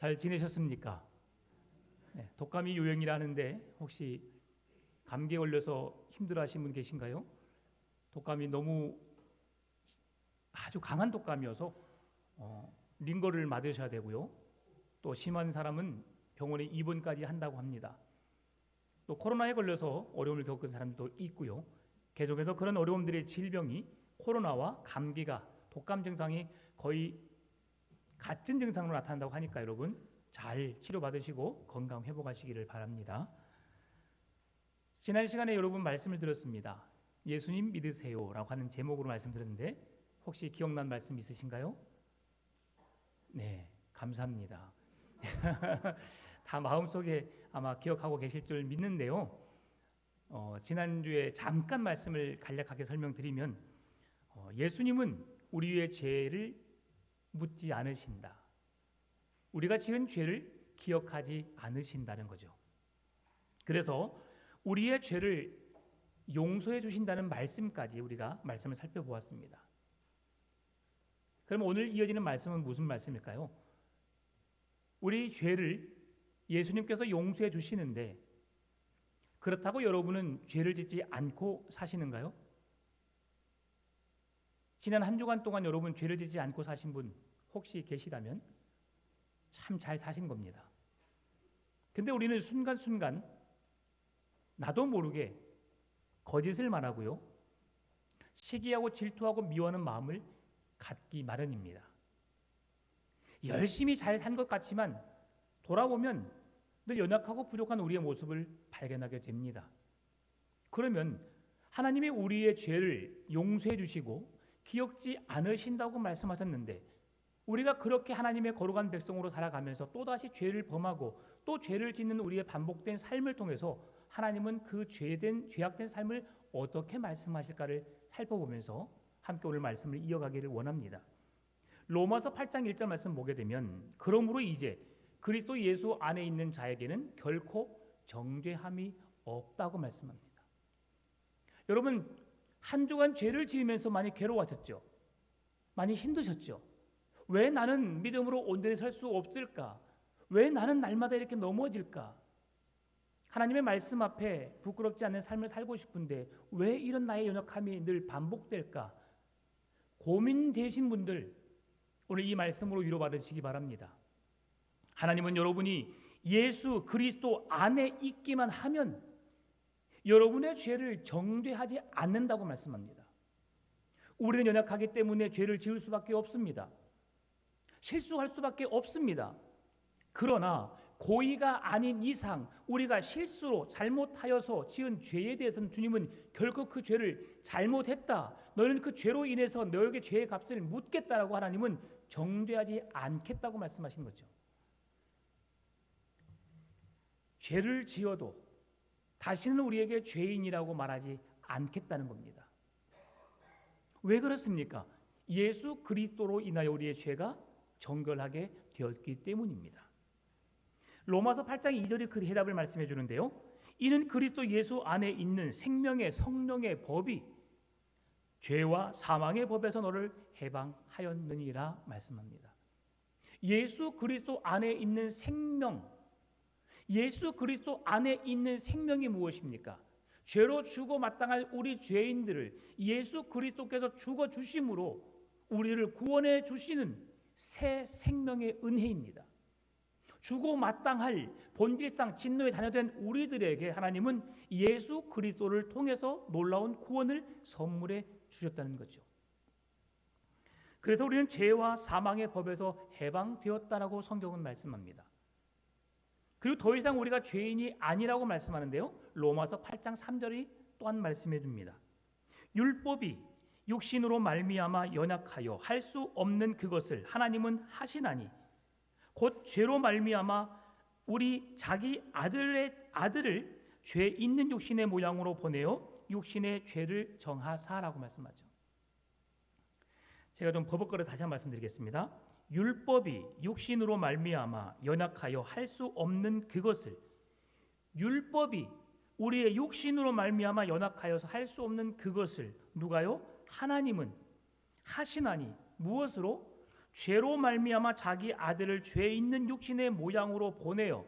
잘 지내셨습니까? 네, 독감이 유행이라는데 혹시 감기에 걸려서 힘들어하시는 분 계신가요? 독감이 너무 아주 강한 독감이어서 링거를 맞으셔야 되고요. 또 심한 사람은 병원에 입원까지 한다고 합니다. 또 코로나에 걸려서 어려움을 겪은 사람도 있고요. 계속해서 그런 어려움들의 질병이 코로나와 감기가 독감 증상이 거의 같은 증상으로 나타난다고 하니까 여러분 잘 치료받으시고 건강 회복하시기를 바랍니다. 지난 시간에 여러분 말씀을 들었습니다. 예수님 믿으세요 라고 하는 제목으로 말씀드렸는데 혹시 기억난 말씀 있으신가요? 네, 감사합니다. 다 마음속에 아마 기억하고 계실 줄 믿는데요. 지난주에 잠깐 말씀을 간략하게 설명드리면 예수님은 우리의 죄를 묻지 않으신다. 우리가 지은 죄를 기억하지 않으신다는 거죠. 그래서 우리의 죄를 용서해 주신다는 말씀까지 우리가 말씀을 살펴보았습니다. 그럼 오늘 이어지는 말씀은 무슨 말씀일까요? 우리 죄를 예수님께서 용서해 주시는데 그렇다고 여러분은 죄를 짓지 않고 사시는가요? 지난 한 주간 동안 여러분 죄를 짓지 않고 사신 분 혹시 계시다면 참 잘 사신 겁니다. 근데 우리는 순간순간 나도 모르게 거짓을 말하고요. 시기하고 질투하고 미워하는 마음을 갖기 마련입니다. 열심히 잘 산 것 같지만 돌아보면 늘 연약하고 부족한 우리의 모습을 발견하게 됩니다. 그러면 하나님이 우리의 죄를 용서해 주시고 기억지 않으신다고 말씀하셨는데 우리가 그렇게 하나님의 거룩한 백성으로 살아가면서 또다시 죄를 범하고 또 죄를 짓는 우리의 반복된 삶을 통해서 하나님은 그 죄악된 삶을 어떻게 말씀하실까를 살펴보면서 함께 오늘 말씀을 이어가기를 원합니다. 로마서 8장 1절 말씀 보게 되면 그러므로 이제 그리스도 예수 안에 있는 자에게는 결코 정죄함이 없다고 말씀합니다. 여러분 한 주간 죄를 지으면서 많이 괴로워하셨죠? 많이 힘드셨죠? 왜 나는 믿음으로 온전히 설 수 없을까? 왜 나는 날마다 이렇게 넘어질까? 하나님의 말씀 앞에 부끄럽지 않은 삶을 살고 싶은데 왜 이런 나의 연약함이 늘 반복될까? 고민되신 분들 오늘 이 말씀으로 위로받으시기 바랍니다. 하나님은 여러분이 예수 그리스도 안에 있기만 하면 여러분의 죄를 정죄하지 않는다고 말씀합니다. 우리는 연약하기 때문에 죄를 지을 수밖에 없습니다. 실수할 수밖에 없습니다. 그러나 고의가 아닌 이상 우리가 실수로 잘못하여서 지은 죄에 대해서는 주님은 결코 그 죄를 잘못했다. 너는 그 죄로 인해서 너에게 죄의 값을 묻겠다라고 하나님은 정죄하지 않겠다고 말씀하신 거죠. 죄를 지어도 다시는 우리에게 죄인이라고 말하지 않겠다는 겁니다. 왜 그렇습니까? 예수 그리스도로 인하여 우리의 죄가 정결하게 되었기 때문입니다. 로마서 8장 2절이 그 해답을 말씀해 주는데요. 이는 그리스도 예수 안에 있는 생명의 성령의 법이 죄와 사망의 법에서 너를 해방하였느니라 말씀합니다. 예수 그리스도 안에 있는 생명, 예수 그리스도 안에 있는 생명이 무엇입니까? 죄로 죽어 마땅할 우리 죄인들을 예수 그리스도께서 죽어 주심으로 우리를 구원해 주시는 새 생명의 은혜입니다. 죽어 마땅할 본질상 진노의 자녀된 우리들에게 하나님은 예수 그리스도를 통해서 놀라운 구원을 선물해 주셨다는 거죠. 그래서 우리는 죄와 사망의 법에서 해방되었다라고 성경은 말씀합니다. 그리고 더 이상 우리가 죄인이 아니라고 말씀하는데요. 로마서 8장 3절이 또한 말씀해 줍니다. 율법이 육신으로 말미암아 연약하여 할 수 없는 그것을 하나님은 하시나니 곧 죄로 말미암아 우리 자기 아들을 죄 있는 육신의 모양으로 보내어 육신의 죄를 정하사라고 말씀하죠. 제가 좀 버벅거려 다시 한번 말씀드리겠습니다. 율법이 육신으로 말미암아 연약하여 할 수 없는 그것을 율법이 우리의 육신으로 말미암아 연약하여서 할 수 없는 그것을 누가요? 하나님은 하시나니 무엇으로? 죄로 말미암아 자기 아들을 죄 있는 육신의 모양으로 보내어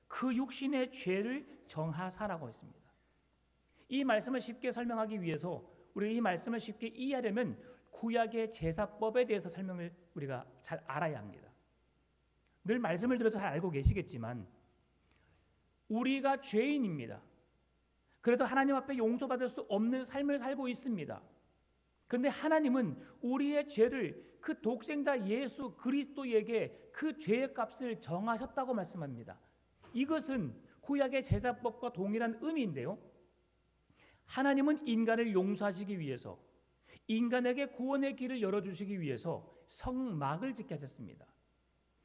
그 육신의 죄를 정하사라고 했습니다. 이 말씀을 쉽게 설명하기 위해서 우리가 이 말씀을 쉽게 이해하려면 구약의 제사법에 대해서 설명을 우리가 잘 알아야 합니다. 늘 말씀을 들어서 잘 알고 계시겠지만 우리가 죄인입니다. 그래서 하나님 앞에 용서받을 수 없는 삶을 살고 있습니다. 그런데 하나님은 우리의 죄를 그 독생자 예수 그리스도에게 그 죄의 값을 정하셨다고 말씀합니다. 이것은 구약의 제사법과 동일한 의미인데요. 하나님은 인간을 용서하시기 위해서, 인간에게 구원의 길을 열어주시기 위해서 성막을 짓게 하셨습니다.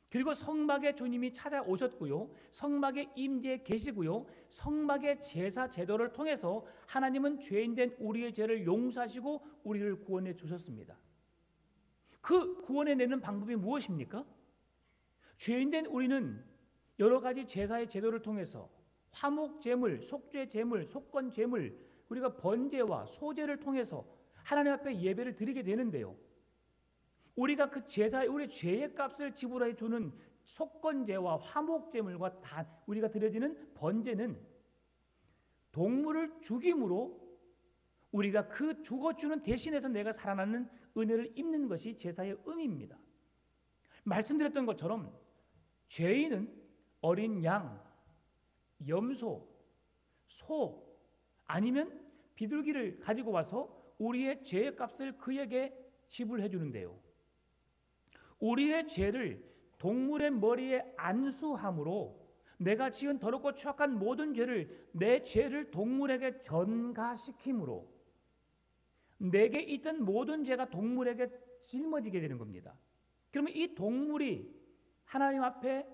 그리고 성막에 주님이 찾아오셨고요, 성막에 임재해 계시고요, 성막의 제사 제도를 통해서 하나님은 죄인된 우리의 죄를 용서하시고 우리를 구원해 주셨습니다. 그 구원해내는 방법이 무엇입니까? 죄인된 우리는 여러 가지 제사의 제도를 통해서 화목제물, 속죄제물, 속건제물, 우리가 번제와 소제를 통해서 하나님 앞에 예배를 드리게 되는데요, 우리가 그 제사에 우리 죄의 값을 지불해 주는 속건제와 화목제물과 다 우리가 드려지는 번제는 동물을 죽임으로 우리가 그 죽어주는 대신해서 내가 살아나는 은혜를 입는 것이 제사의 의미입니다. 말씀드렸던 것처럼 죄인은 어린 양, 염소, 소 아니면 비둘기를 가지고 와서 우리의 죄의 값을 그에게 지불해 주는데요, 우리의 죄를 동물의 머리에 안수함으로 내가 지은 더럽고 추악한 모든 죄를, 내 죄를 동물에게 전가시킴으로 내게 있던 모든 죄가 동물에게 짊어지게 되는 겁니다. 그러면 이 동물이 하나님 앞에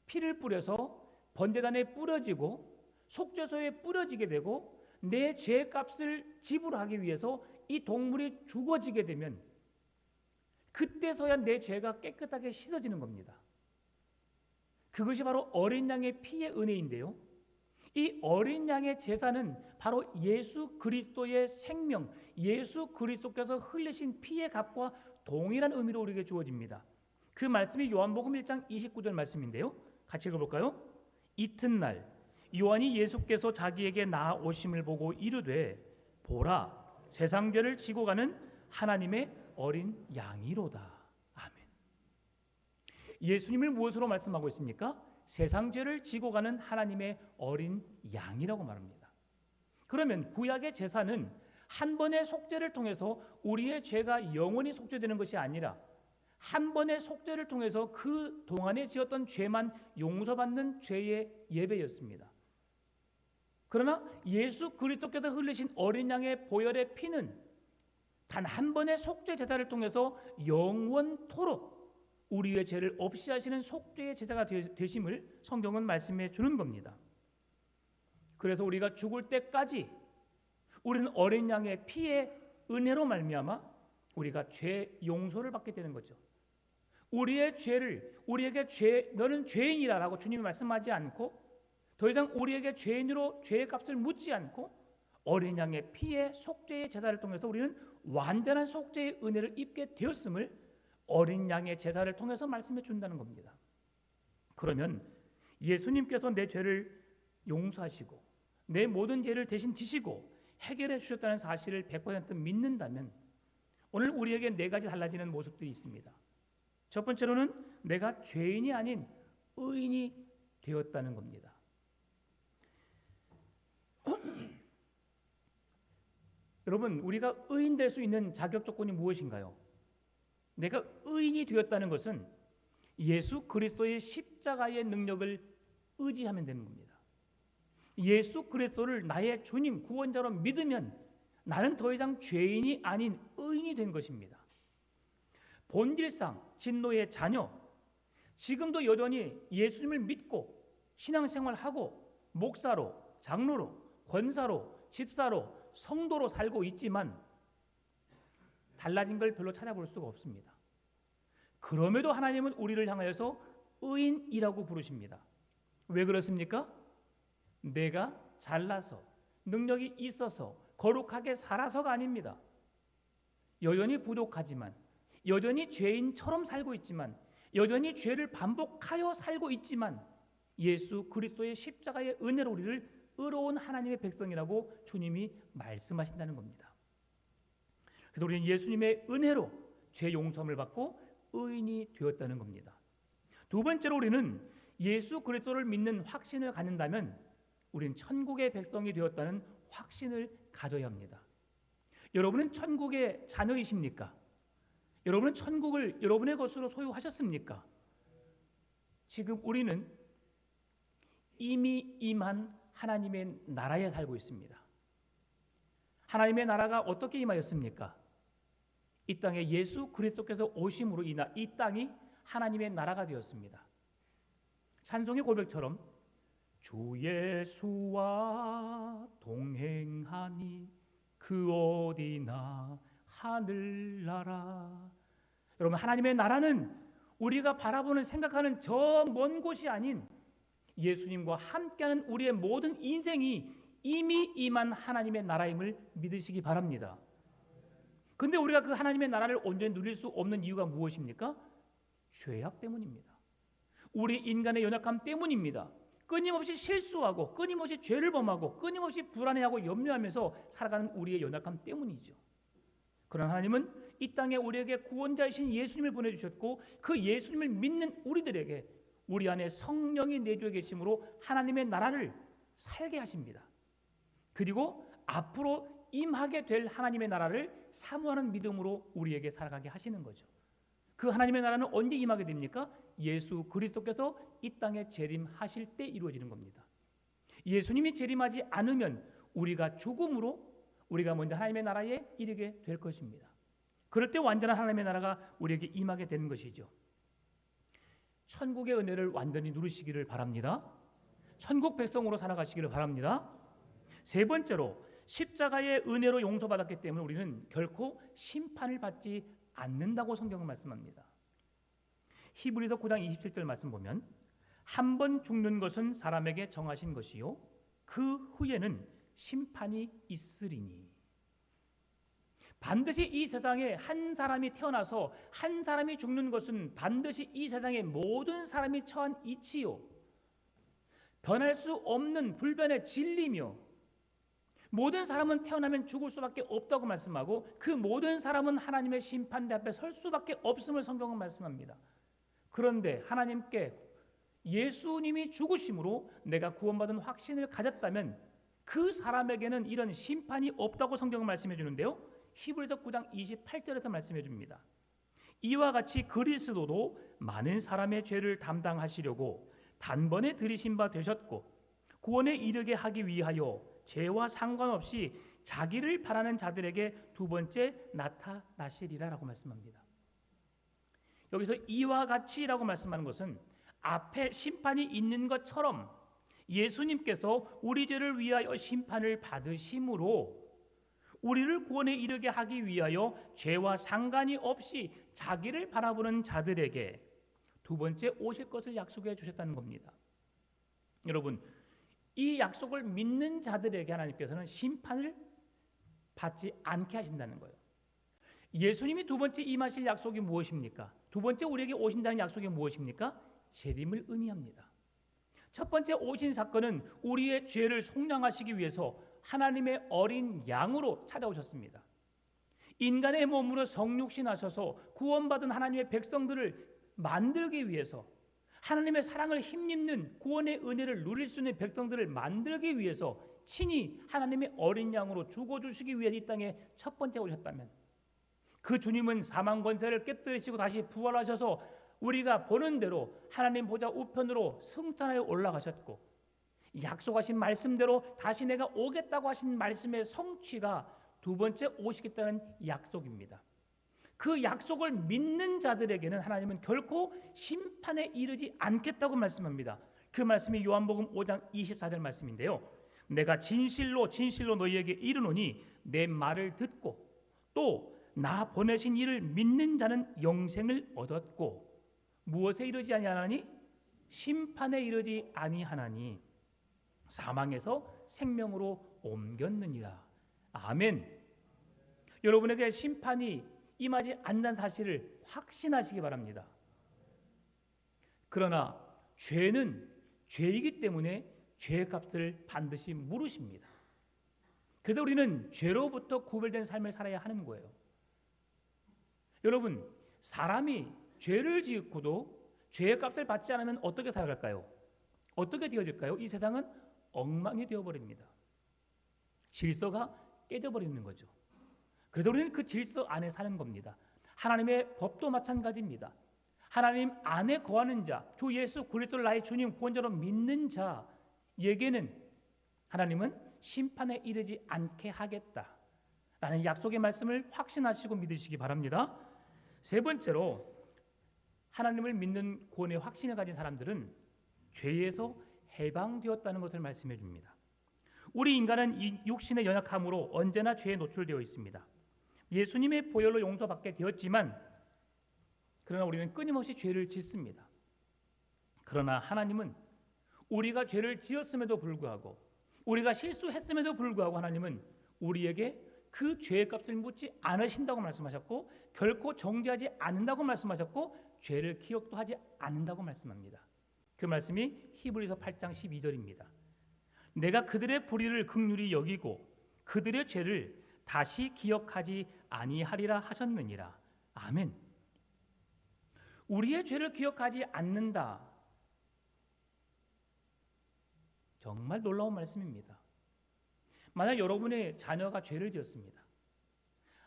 피를 뿌려서 번제단에 뿌려지고 속죄소에 뿌려지게 되고 내 죄값을 지불하기 위해서 이 동물이 죽어지게 되면 그때서야 내 죄가 깨끗하게 씻어지는 겁니다. 그것이 바로 어린 양의 피의 은혜인데요, 이 어린 양의 제사는 바로 예수 그리스도의 생명, 예수 그리스도께서 흘리신 피의 값과 동일한 의미로 우리에게 주어집니다. 그 말씀이 요한복음 1장 29절 말씀인데요, 같이 읽어볼까요? 이튿날 요한이 예수께서 자기에게 나아오심을 보고 이르되 보라, 세상 죄를 지고 가는 하나님의 어린 양이로다. 아멘. 예수님을 무엇으로 말씀하고 있습니까? 세상 죄를 지고 가는 하나님의 어린 양이라고 말합니다. 그러면 구약의 제사는 한 번의 속죄를 통해서 우리의 죄가 영원히 속죄되는 것이 아니라 한 번의 속죄를 통해서 그 동안에 지었던 죄만 용서받는 죄의 예배였습니다. 그러나 예수 그리스도께서 흘리신 어린 양의 보혈의 피는 단 한 번의 속죄 제사를 통해서 영원토록 우리의 죄를 없이 하시는 속죄의 제사가 되심을 성경은 말씀해 주는 겁니다. 그래서 우리가 죽을 때까지 우리는 어린 양의 피의 은혜로 말미암아 우리가 죄 용서를 받게 되는 거죠. 우리의 죄를 우리에게 너는 죄인이라라고 주님이 말씀하지 않고 더 이상 우리에게 죄인으로 죄의 값을 묻지 않고 어린 양의 피의 속죄의 제사를 통해서 우리는 완전한 속죄의 은혜를 입게 되었음을 어린 양의 제사를 통해서 말씀해 준다는 겁니다. 그러면 예수님께서 내 죄를 용서하시고 내 모든 죄를 대신 지시고 해결해 주셨다는 사실을 100% 믿는다면 오늘 우리에게 네 가지 달라지는 모습들이 있습니다. 첫 번째로는 내가 죄인이 아닌 의인이 되었다는 겁니다. 여러분, 우리가 의인 될 수 있는 자격 조건이 무엇인가요? 내가 의인이 되었다는 것은 예수 그리스도의 십자가의 능력을 의지하면 되는 겁니다. 예수 그리스도를 나의 주님 구원자로 믿으면 나는 더 이상 죄인이 아닌 의인이 된 것입니다. 본질상 진노의 자녀, 지금도 여전히 예수님을 믿고 신앙생활하고 목사로, 장로로, 권사로, 집사로, 성도로 살고 있지만 달라진 걸 별로 찾아볼 수가 없습니다. 그럼에도 하나님은 우리를 향하여서 의인이라고 부르십니다. 왜 그렇습니까? 내가 잘나서 능력이 있어서 거룩하게 살아서가 아닙니다. 여전히 부족하지만 여전히 죄인처럼 살고 있지만, 여전히 죄를 반복하여 살고 있지만 예수 그리스도의 십자가의 은혜로 우리를 의로운 하나님의 백성이라고 주님이 말씀하신다는 겁니다. 그래서 우리는 예수님의 은혜로 죄 용서함을 받고 의인이 되었다는 겁니다. 두 번째로 우리는 예수 그리스도를 믿는 확신을 갖는다면 우리는 천국의 백성이 되었다는 확신을 가져야 합니다. 여러분은 천국의 자녀이십니까? 여러분은 천국을 여러분의 것으로 소유하셨습니까? 지금 우리는 이미 임한 하나님의 나라에 살고 있습니다. 하나님의 나라가 어떻게 임하였습니까? 이 땅에 예수 그리스도께서 오심으로 인하 이 땅이 하나님의 나라가 되었습니다. 찬송의 고백처럼 주 예수와 동행하니 그 어디나 하늘나라. 여러분, 하나님의 나라는 우리가 바라보는 생각하는 저 먼 곳이 아닌 예수님과 함께하는 우리의 모든 인생이 이미 임한 하나님의 나라임을 믿으시기 바랍니다. 근데 우리가 그 하나님의 나라를 온전히 누릴 수 없는 이유가 무엇입니까? 죄악 때문입니다. 우리 인간의 연약함 때문입니다. 끊임없이 실수하고 끊임없이 죄를 범하고 끊임없이 불안해하고 염려하면서 살아가는 우리의 연약함 때문이죠. 그러나 하나님은 이 땅에 우리에게 구원자이신 예수님을 보내주셨고 그 예수님을 믿는 우리들에게 우리 안에 성령이 내주어 계심으로 하나님의 나라를 살게 하십니다. 그리고 앞으로 임하게 될 하나님의 나라를 사모하는 믿음으로 우리에게 살아가게 하시는 거죠. 그 하나님의 나라는 언제 임하게 됩니까? 예수 그리스도께서 이 땅에 재림하실 때 이루어지는 겁니다. 예수님이 재림하지 않으면 우리가 죽음으로 우리가 먼저 하나님의 나라에 이르게 될 것입니다. 그럴 때 완전한 하나님의 나라가 우리에게 임하게 되는 것이죠. 천국의 은혜를 완전히 누리시기를 바랍니다. 천국 백성으로 살아가시기를 바랍니다. 세 번째로 십자가의 은혜로 용서받았기 때문에 우리는 결코 심판을 받지 않는다고 성경은 말씀합니다. 히브리서 9장 27절 말씀 보면 한 번 죽는 것은 사람에게 정하신 것이요 그 후에는 심판이 있으리니. 반드시 이 세상에 한 사람이 태어나서 한 사람이 죽는 것은 반드시 이 세상의 모든 사람이 처한 이치요 변할 수 없는 불변의 진리며 모든 사람은 태어나면 죽을 수밖에 없다고 말씀하고 그 모든 사람은 하나님의 심판대 앞에 설 수밖에 없음을 성경은 말씀합니다. 그런데 하나님께 예수님이 죽으심으로 내가 구원받은 확신을 가졌다면 그 사람에게는 이런 심판이 없다고 성경은 말씀해 주는데요. 히브리서 9장 28절에서 말씀해 줍니다. 이와 같이 그리스도도 많은 사람의 죄를 담당하시려고 단번에 들이신 바 되셨고 구원에 이르게 하기 위하여 죄와 상관없이 자기를 바라는 자들에게 두 번째 나타나시리라라고 말씀합니다. 여기서 이와 같이라고 말씀하는 것은 앞에 심판이 있는 것처럼 예수님께서 우리 죄를 위하여 심판을 받으심으로 우리를 구원에 이르게 하기 위하여 죄와 상관이 없이 자기를 바라보는 자들에게 두 번째 오실 것을 약속해 주셨다는 겁니다. 여러분, 이 약속을 믿는 자들에게 하나님께서는 심판을 받지 않게 하신다는 거예요. 예수님이 두 번째 임하실 약속이 무엇입니까? 두 번째 우리에게 오신다는 약속이 무엇입니까? 재림을 의미합니다. 첫 번째 오신 사건은 우리의 죄를 속량하시기 위해서 하나님의 어린 양으로 찾아오셨습니다. 인간의 몸으로 성육신 하셔서 구원받은 하나님의 백성들을 만들기 위해서 하나님의 사랑을 힘입는 구원의 은혜를 누릴 수 있는 백성들을 만들기 위해서 친히 하나님의 어린 양으로 죽어주시기 위해 이 땅에 첫 번째 오셨다면 그 주님은 사망 권세를 깨뜨리시고 다시 부활하셔서 우리가 보는 대로 하나님 보좌 우편으로 승천하여 올라가셨고 약속하신 말씀대로 다시 내가 오겠다고 하신 말씀의 성취가 두 번째 오시겠다는 약속입니다. 그 약속을 믿는 자들에게는 하나님은 결코 심판에 이르지 않겠다고 말씀합니다. 그 말씀이 요한복음 5장 24절 말씀인데요. 내가 진실로 진실로 너희에게 이르노니 내 말을 듣고 또 나 보내신 이를 믿는 자는 영생을 얻었고 무엇에 이르지 아니하나니 심판에 이르지 아니하나니 사망에서 생명으로 옮겼느니라. 아멘. 여러분에게 심판이 임하지 않는 사실을 확신하시기 바랍니다. 그러나 죄는 죄이기 때문에 죄의 값을 반드시 물으십니다. 그래서 우리는 죄로부터 구별된 삶을 살아야 하는 거예요. 여러분, 사람이 죄를 지었고도 죄의 값을 받지 않으면 어떻게 살아갈까요? 어떻게 되어질까요? 이 세상은 엉망이 되어버립니다. 질서가 깨져버리는 거죠. 그래도 우리는 그 질서 안에 사는 겁니다. 하나님의 법도 마찬가지입니다. 하나님 안에 거하는 자, 주 예수 그리스도를 나의 주님 구원자로 믿는 자에게는 하나님은 심판에 이르지 않게 하겠다라는 약속의 말씀을 확신하시고 믿으시기 바랍니다. 세 번째로 하나님을 믿는 구원의 확신을 가진 사람들은 죄에서 해방되었다는 것을 말씀해 줍니다. 우리 인간은 이 육신의 연약함으로 언제나 죄에 노출되어 있습니다. 예수님의 보혈로 용서받게 되었지만 그러나 우리는 끊임없이 죄를 짓습니다. 그러나 하나님은 우리가 죄를 지었음에도 불구하고 우리가 실수했음에도 불구하고 하나님은 우리에게 그 죄의 값을 묻지 않으신다고 말씀하셨고 결코 정죄하지 않는다고 말씀하셨고 죄를 기억도 하지 않는다고 말씀합니다. 그 말씀이 히브리서 8장 12절입니다. 내가 그들의 불의를 긍휼히 여기고 그들의 죄를 다시 기억하지 아니하리라 하셨느니라. 아멘. 우리의 죄를 기억하지 않는다. 정말 놀라운 말씀입니다. 만약 여러분의 자녀가 죄를 지었습니다.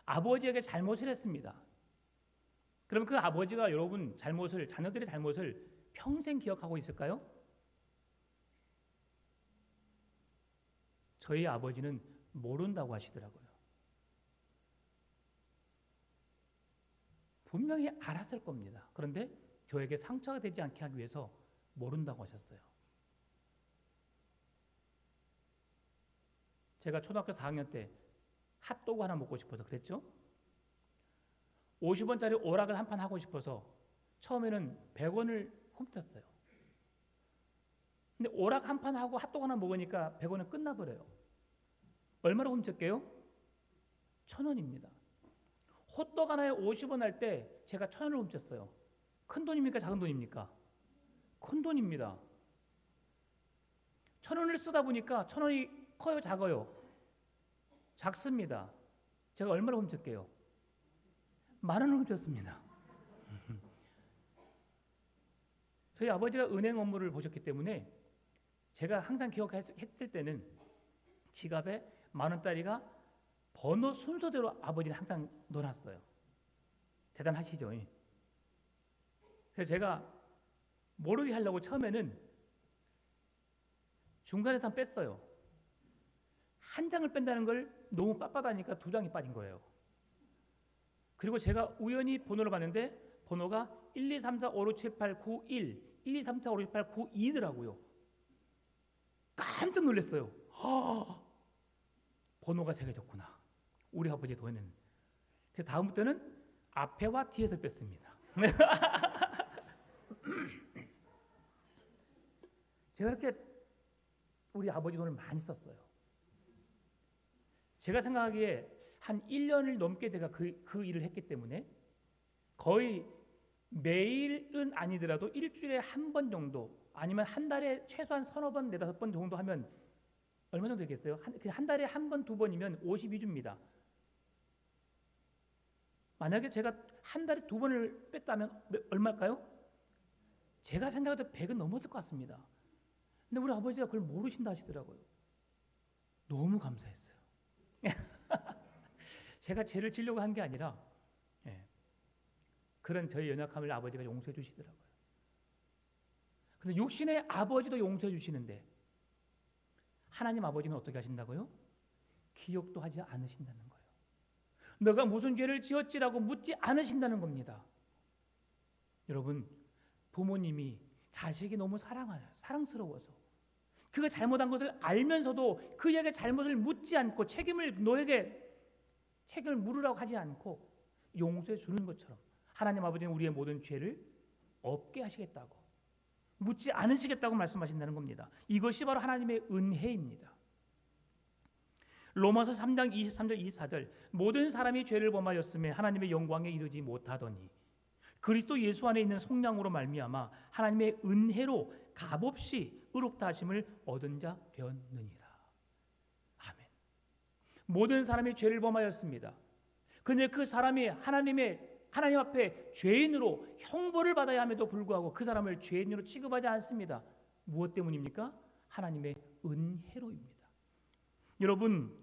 아버지에게 잘못을 했습니다. 그럼 그 아버지가 여러분 잘못을, 자녀들의 잘못을 평생 기억하고 있을까요? 저희 아버지는 모른다고 하시더라고요. 분명히 알았을 겁니다. 그런데 저에게 상처가 되지 않게 하기 위해서 모른다고 하셨어요. 제가 초등학교 4학년 때 핫도그 하나 먹고 싶어서 그랬죠. 50원짜리 오락을 한 판 하고 싶어서 처음에는 100원을 훔쳤어요. 근데 오락 한 판 하고 핫도그 하나 먹으니까 100원은 끝나버려요. 얼마로 훔쳤게요? 1,000원입니다. 호떡 하나에 50원 할 때 제가 1,000원을 훔쳤어요. 큰 돈입니까? 작은 돈입니까? 큰 돈입니다. 1,000원을 쓰다 보니까 1,000원이 커요? 작아요? 작습니다. 제가 얼마를 훔쳤게요? 10,000원을 훔쳤습니다. 저희 아버지가 은행 업무를 보셨기 때문에 제가 항상 기억했을 때는 지갑에 10,000원짜리가 번호 순서대로 아버지는 항상 넣어놨어요. 대단하시죠? 그래서 제가 모르게 하려고 처음에는 중간에서 뺐어요. 한 장을 뺀다는 걸 너무 빳빳하니까 2장이 빠진 거예요. 그리고 제가 우연히 번호를 봤는데 번호가 1, 2, 3, 4, 5, 6, 7, 8, 9, 1 1, 2, 3, 4, 5, 6, 7, 8, 9, 2더라고요. 깜짝 놀랐어요. 번호가 새겨졌구나. 우리 아버지의 돈에는. 그래서 다음부터는 앞에와 뒤에서 뺐습니다. 제가 이렇게 우리 아버지 돈을 많이 썼어요. 제가 생각하기에 한 1년을 넘게 제가 그 일을 했기 때문에 거의 매일은 아니더라도 일주일에 한 번 정도 아니면 한 달에 최소한 3-4번, 4-5번 정도 하면 얼마 정도 되겠어요? 한 달에 한 번, 2번이면 52주입니다. 만약에 제가 한 달에 2번을 뺐다면 얼마일까요? 제가 생각해도 100은 넘었을 것 같습니다. 근데 우리 아버지가 그걸 모르신다 하시더라고요. 너무 감사했어요. 제가 죄를 지려고 한 게 아니라 그런 저의 연약함을 아버지가 용서해 주시더라고요. 그래서 육신의 아버지도 용서해 주시는데 하나님 아버지는 어떻게 하신다고요? 기억도 하지 않으신다는 거예요. 너가 무슨 죄를 지었지라고 묻지 않으신다는 겁니다. 여러분, 부모님이 자식이 너무 사랑스러워서 그가 잘못한 것을 알면서도 그에게 잘못을 묻지 않고 너에게 책임을 물으라고 하지 않고 용서해 주는 것처럼 하나님 아버지는 우리의 모든 죄를 없게 하시겠다고 묻지 않으시겠다고 말씀하신다는 겁니다. 이것이 바로 하나님의 은혜입니다. 로마서 3장 23절 24절 모든 사람이 죄를 범하였음에 하나님의 영광에 이르지 못하더니 그리스도 예수 안에 있는 속량으로 말미암아 하나님의 은혜로 값없이 의롭다 하심을 얻은 자 되었느니라. 아멘. 모든 사람이 죄를 범하였습니다. 그런데 그 사람이 하나님 앞에 죄인으로 형벌을 받아야 함에도 불구하고 그 사람을 죄인으로 취급하지 않습니다. 무엇 때문입니까? 하나님의 은혜로입니다. 여러분,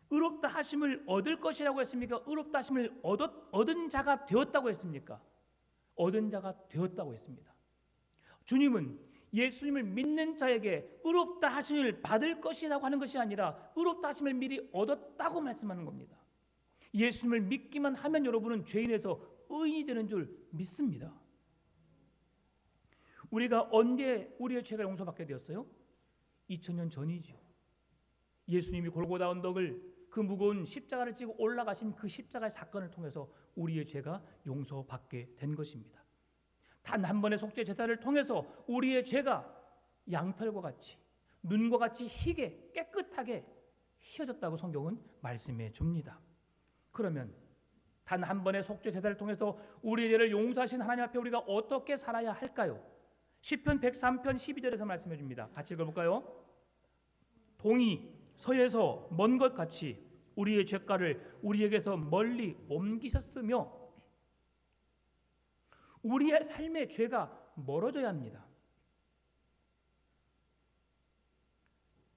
의롭다 하심을 얻을 것이라고 했습니까? 의롭다 하심을 얻은 자가 되었다고 했습니까? 얻은 자가 되었다고 했습니다. 주님은 예수님을 믿는 자에게 의롭다 하심을 받을 것이라고 하는 것이 아니라 의롭다 하심을 미리 얻었다고 말씀하는 겁니다. 예수님을 믿기만 하면 여러분은 죄인에서 의인이 되는 줄 믿습니다. 우리가 언제 우리의 죄가 용서받게 되었어요? 2000년 전이죠. 예수님이 골고다 언덕을 그 무거운 십자가를 지고 올라가신 그 십자가의 사건을 통해서 우리의 죄가 용서받게 된 것입니다. 단 한 번의 속죄 제사를 통해서 우리의 죄가 양털과 같이 눈과 같이 희게 깨끗하게 휘어졌다고 성경은 말씀해 줍니다. 그러면 단 한 번의 속죄 제사를 통해서 우리의 죄를 용서하신 하나님 앞에 우리가 어떻게 살아야 할까요? 시편 103편 12절에서 말씀해 줍니다. 같이 읽어볼까요? 동이 서에서 먼 것 같이 우리의 죄가를 우리에게서 멀리 옮기셨으며 우리의 삶의 죄가 멀어져야 합니다.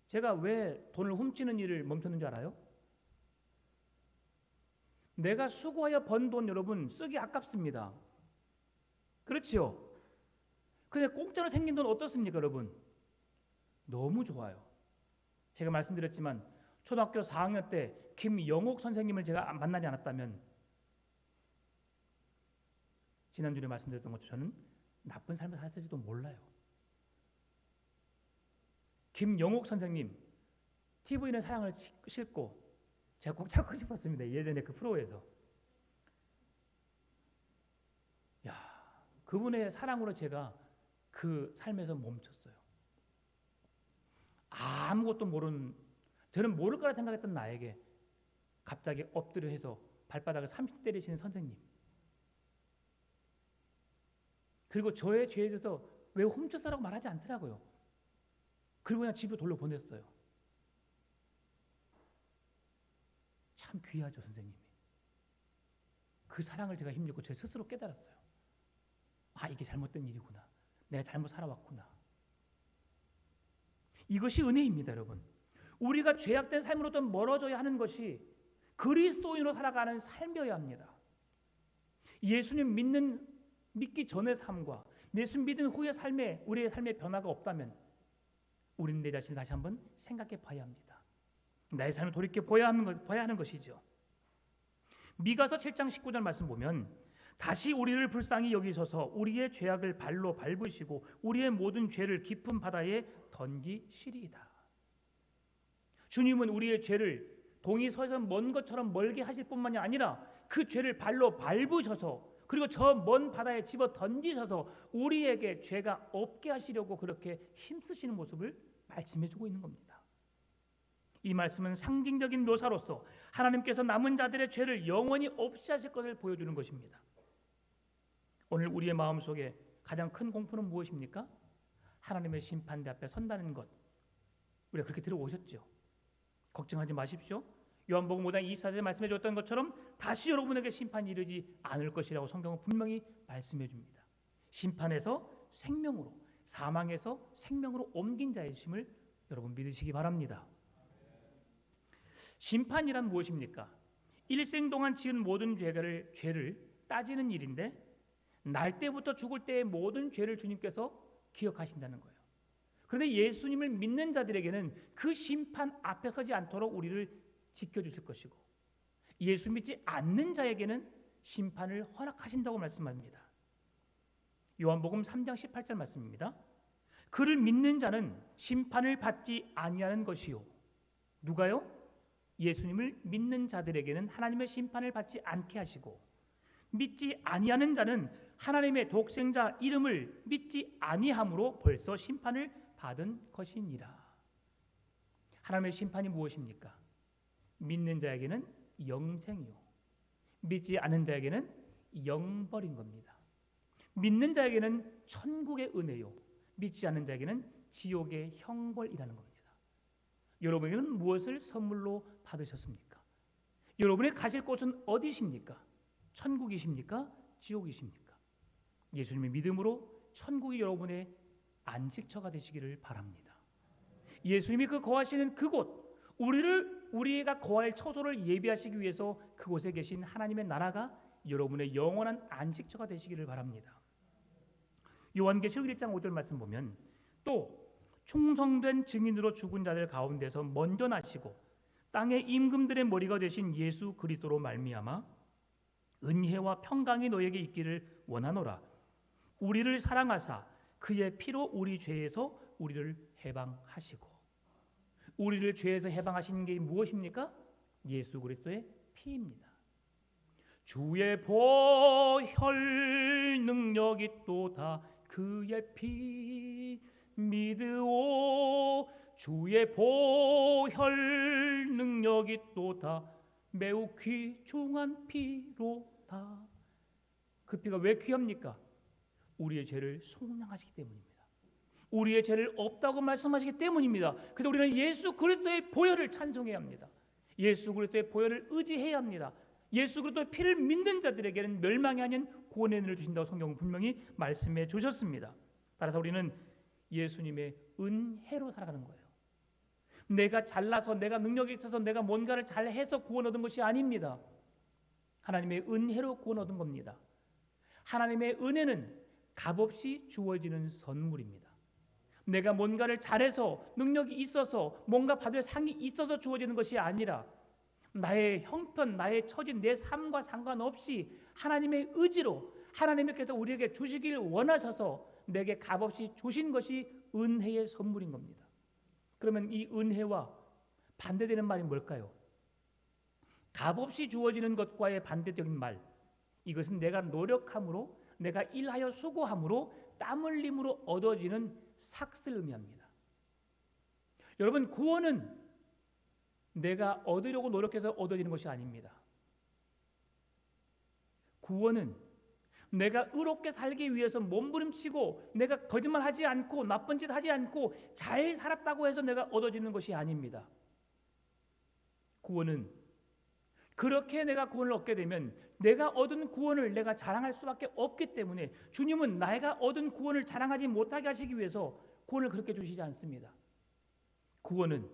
제가 왜 돈을 훔치는 일을 멈췄는 줄 알아요? 내가 수고하여 번 돈 여러분 쓰기 아깝습니다. 그렇지요? 근데 공짜로 생긴 돈 어떻습니까 여러분? 너무 좋아요. 제가 말씀드렸지만 초등학교 4학년 때 김영옥 선생님을 제가 만나지 않았다면 지난주에 말씀드렸던 것처럼 저는 나쁜 삶을 살았을지도 몰라요. 김영옥 선생님 TV는 사랑을 싣고 제가 꼭 찾고 싶었습니다. 예전에 그 프로에서. 야, 그분의 사랑으로 제가 그 삶에서 멈췄어요. 아무것도 모르는, 저는 모를 거라 생각했던 나에게 갑자기 엎드려 해서 발바닥을 30 때리시는 선생님, 그리고 저의 죄에 대해서 왜 훔쳤어라고 말하지 않더라고요. 그리고 그냥 집으로 돌려보냈어요. 참 귀하죠 선생님이. 그 사랑을 제가 힘입고 제 스스로 깨달았어요. 아, 이게 잘못된 일이구나. 내가 잘못 살아왔구나. 이것이 은혜입니다 여러분. 우리가 죄악된 삶으로부터 멀어져야 하는 것이 그리스도인으로 살아가는 삶이어야 합니다. 예수님 믿기 전의 삶과 예수님 믿은 후의 삶에 우리의 삶의 변화가 없다면 우리는 내 자신을 다시 한번 생각해 봐야 합니다. 나의 삶을 돌이켜 봐야 하는 것이죠. 미가서 7장 19절 말씀 보면 다시 우리를 불쌍히 여기셔서 우리의 죄악을 발로 밟으시고 우리의 모든 죄를 깊은 바다에 던지시리이다. 주님은 우리의 죄를 동이 서에서 먼 것처럼 멀게 하실 뿐만이 아니라 그 죄를 발로 밟으셔서 그리고 저 먼 바다에 집어 던지셔서 우리에게 죄가 없게 하시려고 그렇게 힘쓰시는 모습을 말씀해 주고 있는 겁니다. 이 말씀은 상징적인 묘사로서 하나님께서 남은 자들의 죄를 영원히 없이 하실 것을 보여주는 것입니다. 오늘 우리의 마음속에 가장 큰 공포는 무엇입니까? 하나님의 심판대 앞에 선다는 것. 우리가 그렇게 들어오셨죠. 걱정하지 마십시오. 요한복음 5장 24절에 말씀해 줬던 것처럼 다시 여러분에게 심판이 이르지 않을 것이라고 성경은 분명히 말씀해 줍니다. 심판에서 생명으로, 사망에서 생명으로 옮긴 자이심을 여러분 믿으시기 바랍니다. 심판이란 무엇입니까? 일생 동안 지은 모든 죄를 따지는 일인데 날 때부터 죽을 때의 모든 죄를 주님께서 기억하신다는 거예요. 그런데 예수님을 믿는 자들에게는 그 심판 앞에 서지 않도록 우리를 지켜주실 것이고 예수 믿지 않는 자에게는 심판을 허락하신다고 말씀합니다. 요한복음 3장 18절 말씀입니다. 그를 믿는 자는 심판을 받지 아니하는 것이요. 누가요? 예수님을 믿는 자들에게는 하나님의 심판을 받지 않게 하시고 믿지 아니하는 자는 하나님의 독생자 이름을 믿지 아니함으로 벌써 심판을 받은 것이니라. 하나님의 심판이 무엇입니까? 믿는 자에게는 영생이요, 믿지 않은 자에게는 영벌인 겁니다. 믿는 자에게는 천국의 은혜요, 믿지 않는 자에게는 지옥의 형벌이라는 겁니다. 여러분에게는 무엇을 선물로 받으셨습니까? 여러분의 가실 곳은 어디십니까? 천국이십니까? 지옥이십니까? 예수님의 믿음으로 천국이 여러분의 안식처가 되시기를 바랍니다. 예수님이 그 거하시는 그곳, 우리가 거할 처소를 예비하시기 위해서 그곳에 계신 하나님의 나라가 여러분의 영원한 안식처가 되시기를 바랍니다. 요한계시록 1장 5절 말씀 보면, 또 충성된 증인으로 죽은 자들 가운데서 먼저 나시고 땅의 임금들의 머리가 되신 예수 그리스도로 말미암아 은혜와 평강이 너에게 있기를 원하노라. 우리를 사랑하사 그의 피로 우리 죄에서 우리를 해방하시고. 우리를 죄에서 해방하시는 게 무엇입니까? 예수 그리스도의 피입니다. 주의 보혈 능력이 또다 그의 피 믿으오. 주의 보혈 능력이 또다 매우 귀중한 피로다. 그 피가 왜 귀합니까? 우리의 죄를 속량하시기 때문입니다. 우리의 죄를 없다고 말씀하시기 때문입니다. 그래서 우리는 예수 그리스도의 보혈을 찬송해야 합니다. 예수 그리스도의 보혈을 의지해야 합니다. 예수 그리스도의 피를 믿는 자들에게는 멸망이 아닌 구원의 은혜를 주신다고 성경은 분명히 말씀해 주셨습니다. 따라서 우리는 예수님의 은혜로 살아가는 거예요. 내가 잘나서, 내가 능력이 있어서, 내가 뭔가를 잘해서 구원 얻은 것이 아닙니다. 하나님의 은혜로 구원 얻은 겁니다. 하나님의 은혜는 값없이 주어지는 선물입니다. 내가 뭔가를 잘해서, 능력이 있어서, 뭔가 받을 상이 있어서 주어지는 것이 아니라 나의 형편, 나의 처진, 내 삶과 상관없이 하나님의 의지로 하나님께서 우리에게 주시길 원하셔서 내게 값없이 주신 것이 은혜의 선물인 겁니다. 그러면 이 은혜와 반대되는 말이 뭘까요? 값없이 주어지는 것과의 반대적인 말, 이것은 내가 노력함으로, 내가 일하여 수고함으로, 땀 흘림으로 얻어지는 삭슬을 의미합니다. 여러분, 구원은 내가 얻으려고 노력해서 얻어지는 것이 아닙니다. 구원은 내가 의롭게 살기 위해서 몸부림치고 내가 거짓말하지 않고 나쁜 짓 하지 않고 잘 살았다고 해서 내가 얻어지는 것이 아닙니다. 구원은 그렇게 내가 구원을 얻게 되면 내가 얻은 구원을 내가 자랑할 수밖에 없기 때문에 주님은 내가 얻은 구원을 자랑하지 못하게 하시기 위해서 구원을 그렇게 주시지 않습니다. 구원은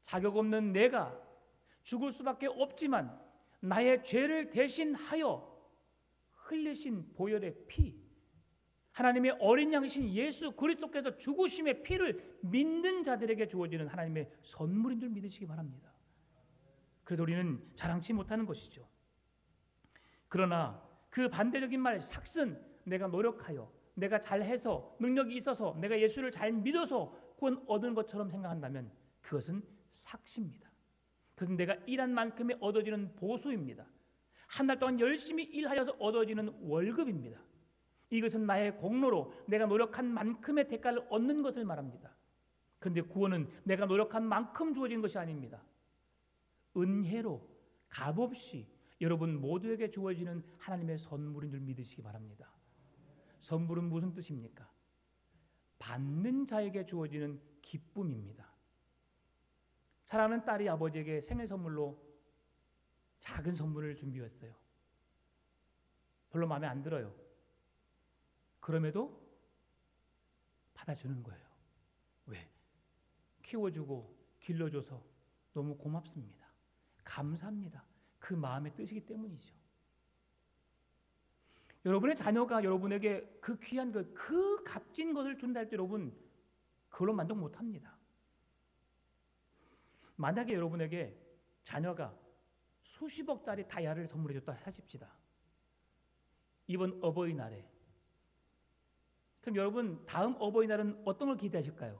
자격 없는 내가 죽을 수밖에 없지만 나의 죄를 대신하여 흘리신 보혈의 피, 하나님의 어린 양이신 예수 그리스도께서 죽으심의 피를 믿는 자들에게 주어지는 하나님의 선물인 줄 믿으시기 바랍니다. 그래도 우리는 자랑치 못하는 것이죠. 그러나 그 반대적인 말, 삭슨, 내가 노력하여, 내가 잘해서, 능력이 있어서, 내가 예수를 잘 믿어서 구원 얻은 것처럼 생각한다면 그것은 삭시입니다. 그것은 내가 일한 만큼의 얻어지는 보수입니다. 한 달 동안 열심히 일하여서 얻어지는 월급입니다. 이것은 나의 공로로 내가 노력한 만큼의 대가를 얻는 것을 말합니다. 그런데 구원은 내가 노력한 만큼 주어진 것이 아닙니다. 은혜로 값없이 여러분 모두에게 주어지는 하나님의 선물인 줄 믿으시기 바랍니다. 선물은 무슨 뜻입니까? 받는 자에게 주어지는 기쁨입니다. 사랑하는 딸이 아버지에게 생일 선물로 작은 선물을 준비했어요. 별로 마음에 안 들어요. 그럼에도 받아주는 거예요. 왜? 키워주고 길러줘서 너무 고맙습니다. 감사합니다. 그 마음의 뜻이기 때문이죠. 여러분의 자녀가 여러분에게 그 귀한 것, 그 값진 것을 준다 할 때 여러분 그걸로 만족 못합니다. 만약에 여러분에게 자녀가 수십억짜리 다이아를 선물해 줬다 하십시다. 이번 어버이날에. 그럼 여러분 다음 어버이날은 어떤 걸 기대하실까요?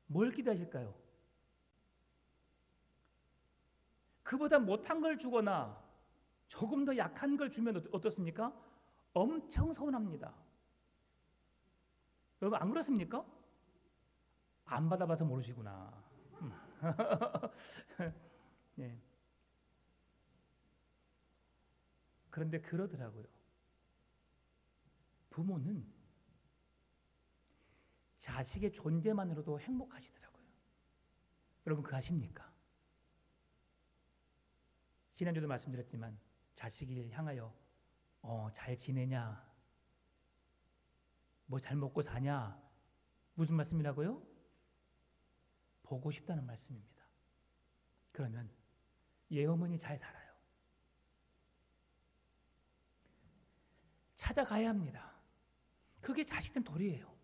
뭘 기대하실까요? 그보다 못한 걸 주거나 조금 더 약한 걸 주면 어떻습니까? 엄청 서운합니다. 여러분 안 그렇습니까? 안 받아봐서 모르시구나. 네. 그런데 그러더라고요. 부모는 자식의 존재만으로도 행복하시더라고요. 여러분 그거 아십니까? 지난주도 말씀드렸지만 자식을 향하여 잘 지내냐, 뭐 잘 먹고 사냐, 무슨 말씀이라고요? 보고 싶다는 말씀입니다. 그러면 얘 어머니 잘 살아요. 찾아가야 합니다. 그게 자식된 도리예요.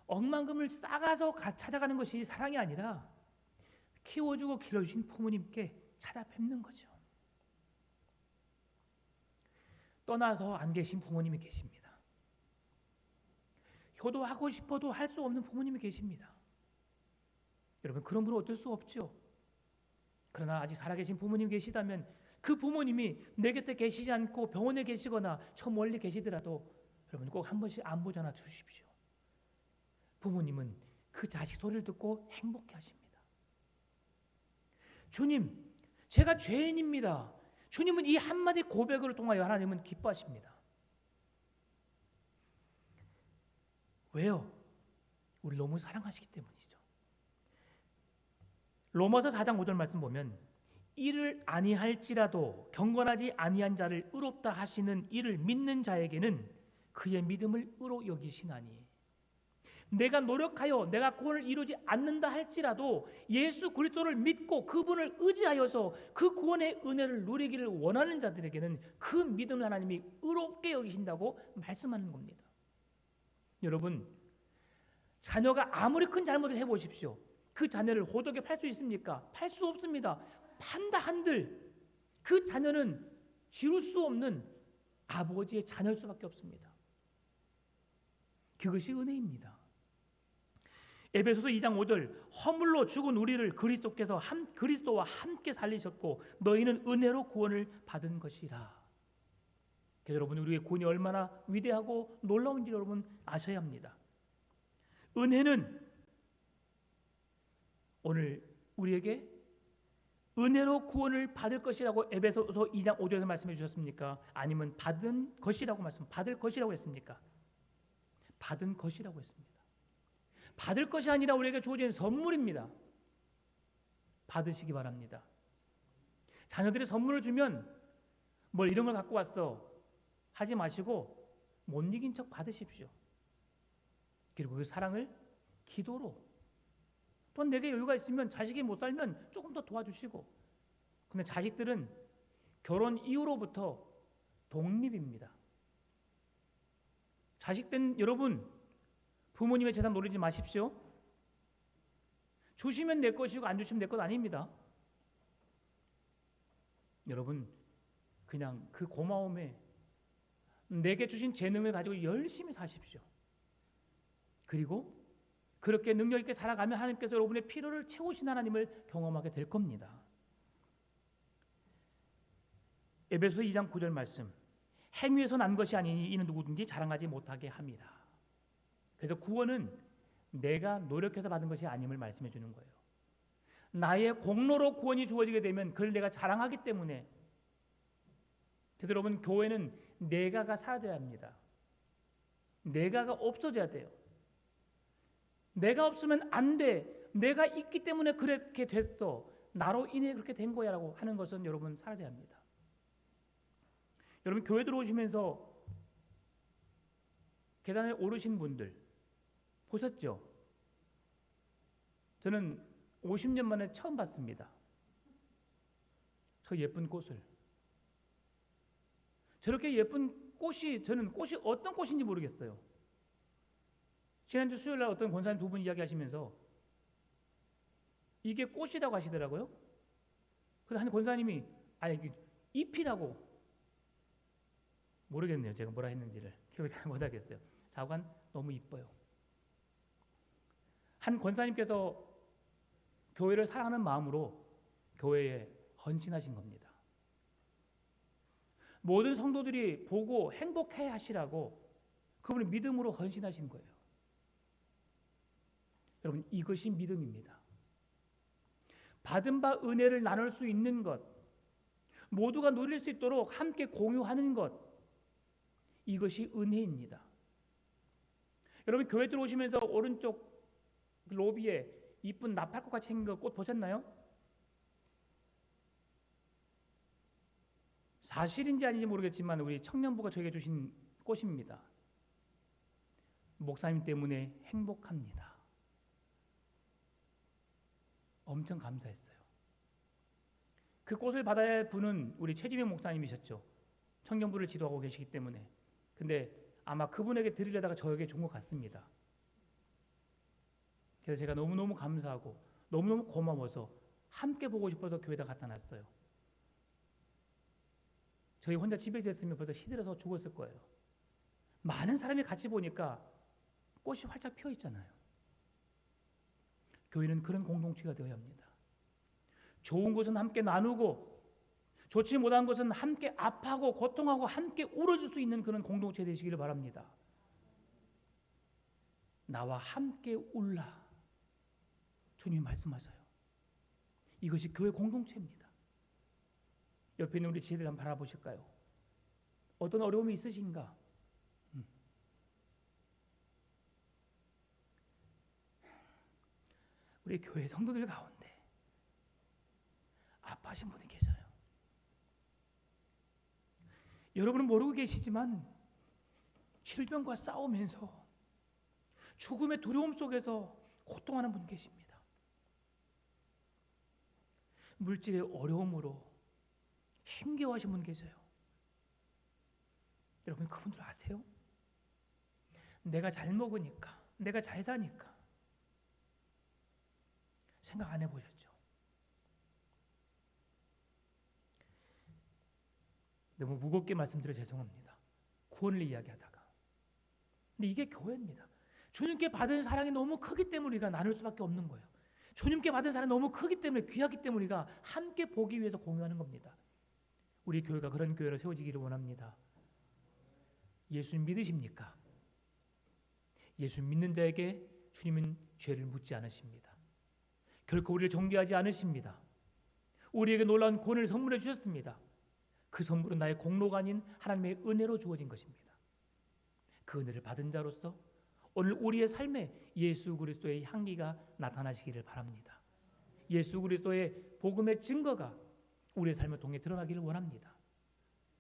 억만금을 싸가서 찾아가는 것이 사랑이 아니라 키워주고 길러주신 부모님께 찾아뵙는 거죠. 떠나서 안 계신 부모님이 계십니다. 효도하고 싶어도 할 수 없는 부모님이 계십니다. 여러분 그런 분은 어쩔 수 없죠. 그러나 아직 살아계신 부모님이 계시다면 그 부모님이 내 곁에 계시지 않고 병원에 계시거나 저 멀리 계시더라도 여러분 꼭 한 번씩 안부 전화 주십시오. 부모님은 그 자식 소리를 듣고 행복해 하십니다. 주님, 제가 죄인입니다. 주님은 이 한마디 고백을 통하여 하나님은 기뻐하십니다. 왜요? 우리 너무 사랑하시기 때문이죠. 로마서 4장 5절 말씀 보면 이를 아니할지라도 경건하지 아니한 자를 의롭다 하시는 이를 믿는 자에게는 그의 믿음을 의로 여기시나니 내가 노력하여 내가 구원을 이루지 않는다 할지라도 예수 그리스도를 믿고 그분을 의지하여서 그 구원의 은혜를 누리기를 원하는 자들에게는 그 믿음을 하나님이 의롭게 여기신다고 말씀하는 겁니다. 여러분 자녀가 아무리 큰 잘못을 해보십시오. 그 자녀를 호덕에 팔 수 있습니까? 팔 수 없습니다. 판다 한들 그 자녀는 지울 수 없는 아버지의 자녀일 수밖에 없습니다. 그것이 은혜입니다. 에베소서 2장 5절 허물로 죽은 우리를 그리스도와 함께 살리셨고 너희는 은혜로 구원을 받은 것이라. 여러분 우리의 구원이 얼마나 위대하고 놀라운지 여러분 아셔야 합니다. 은혜는 오늘 우리에게 은혜로 구원을 받을 것이라고 에베소서 2장 5절에서 말씀해 주셨습니까? 아니면 받을 것이라고 했습니까? 받은 것이라고 했습니다. 받을 것이 아니라 우리에게 주어진 선물입니다. 받으시기 바랍니다. 자녀들이 선물을 주면 뭘 이런 걸 갖고 왔어 하지 마시고 못 이긴 척 받으십시오. 그리고 그 사랑을 기도로 또 내게 여유가 있으면 자식이 못 살면 조금 더 도와주시고. 근데 자식들은 결혼 이후로부터 독립입니다. 자식된 여러분 부모님의 재산 노리지 마십시오. 주시면 내 것이고 안 주시면 내 것 아닙니다. 여러분 그냥 그 고마움에 내게 주신 재능을 가지고 열심히 사십시오. 그리고 그렇게 능력 있게 살아가면 하나님께서 여러분의 필요를 채우신 하나님을 경험하게 될 겁니다. 에베소서 2장 9절 말씀 행위에서 난 것이 아니니 이는 누구든지 자랑하지 못하게 합니다. 그래서 구원은 내가 노력해서 받은 것이 아님을 말씀해 주는 거예요. 나의 공로로 구원이 주어지게 되면 그걸 내가 자랑하기 때문에. 그래서 여러분 교회는 내가가 사라져야 합니다. 내가가 없어져야 돼요. 내가 없으면 안 돼. 내가 있기 때문에 그렇게 됐어. 나로 인해 그렇게 된 거야라고 하는 것은 여러분 사라져야 합니다. 여러분 교회 들어오시면서 계단에 오르신 분들 보셨죠? 저는 50년 만에 처음 봤습니다. 저 예쁜 꽃을. 저렇게 예쁜 꽃이 저는 꽃이 어떤 꽃인지 모르겠어요. 지난주 수요일 날 어떤 권사님 두 분 이야기하시면서 이게 꽃이라고 하시더라고요. 그래서 한 권사님이 아니 잎이라고 모르겠네요. 제가 뭐라 했는지를 기억을 잘 못하겠어요. 자관 너무 이뻐요. 한 권사님께서 교회를 사랑하는 마음으로 교회에 헌신하신 겁니다. 모든 성도들이 보고 행복해 하시라고 그분의 믿음으로 헌신하신 거예요. 여러분 이것이 믿음입니다. 받은 바 은혜를 나눌 수 있는 것, 모두가 누릴 수 있도록 함께 공유하는 것, 이것이 은혜입니다. 여러분 교회 들어오시면서 오른쪽 로비에 이쁜 나팔꽃 같이 생긴 거 꽃 보셨나요? 사실인지 아닌지 모르겠지만 우리 청년부가 저에게 주신 꽃입니다. 목사님 때문에 행복합니다. 엄청 감사했어요. 그 꽃을 받아야 할 분은 우리 최지명 목사님이셨죠. 청년부를 지도하고 계시기 때문에. 근데 아마 그분에게 드리려다가 저에게 준 것 같습니다. 그래서 제가 너무너무 감사하고 너무너무 고마워서 함께 보고 싶어서 교회에다 갖다 놨어요. 저희 혼자 집에 있었으면 벌써 시들어서 죽었을 거예요. 많은 사람이 같이 보니까 꽃이 활짝 펴 있잖아요. 교회는 그런 공동체가 되어야 합니다. 좋은 것은 함께 나누고 좋지 못한 것은 함께 아파하고 고통하고 함께 울어줄 수 있는 그런 공동체 되시기를 바랍니다. 나와 함께 울라. 주님이 말씀하셔요. 이것이 교회 공동체입니다. 옆에 있는 우리 지혜들 한번 바라보실까요? 어떤 어려움이 있으신가? 우리 교회 성도들 가운데 아파하신 분이 계셔요. 여러분은 모르고 계시지만 질병과 싸우면서 죽음의 두려움 속에서 고통하는 분 계십니다. 물질의 어려움으로 힘겨워하신 분 계세요. 여러분 그분들 아세요? 내가 잘 먹으니까, 내가 잘 사니까 생각 안 해보셨죠? 너무 무겁게 말씀드려 죄송합니다. 구원을 이야기하다가. 근데 이게 교회입니다. 주님께 받은 사랑이 너무 크기 때문에 우리가 나눌 수밖에 없는 거예요. 주님께 받은 사랑이 너무 크기 때문에, 귀하기 때문에 우리가 함께 보기 위해서 공유하는 겁니다. 우리 교회가 그런 교회로 세워지기를 원합니다. 예수님 믿으십니까? 예수 믿는 자에게 주님은 죄를 묻지 않으십니다. 결코 우리를 정죄하지 않으십니다. 우리에게 놀라운 구원을 선물해 주셨습니다. 그 선물은 나의 공로가 아닌 하나님의 은혜로 주어진 것입니다. 그 은혜를 받은 자로서 오늘 우리의 삶에 예수 그리스도의 향기가 나타나시기를 바랍니다. 예수 그리스도의 복음의 증거가 우리의 삶을 통해 드러나기를 원합니다.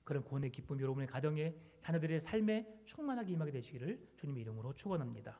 그런 구원의 기쁨이 여러분의 가정에, 자녀들의 삶에 충만하게 임하게 되시기를 주님의 이름으로 축원합니다.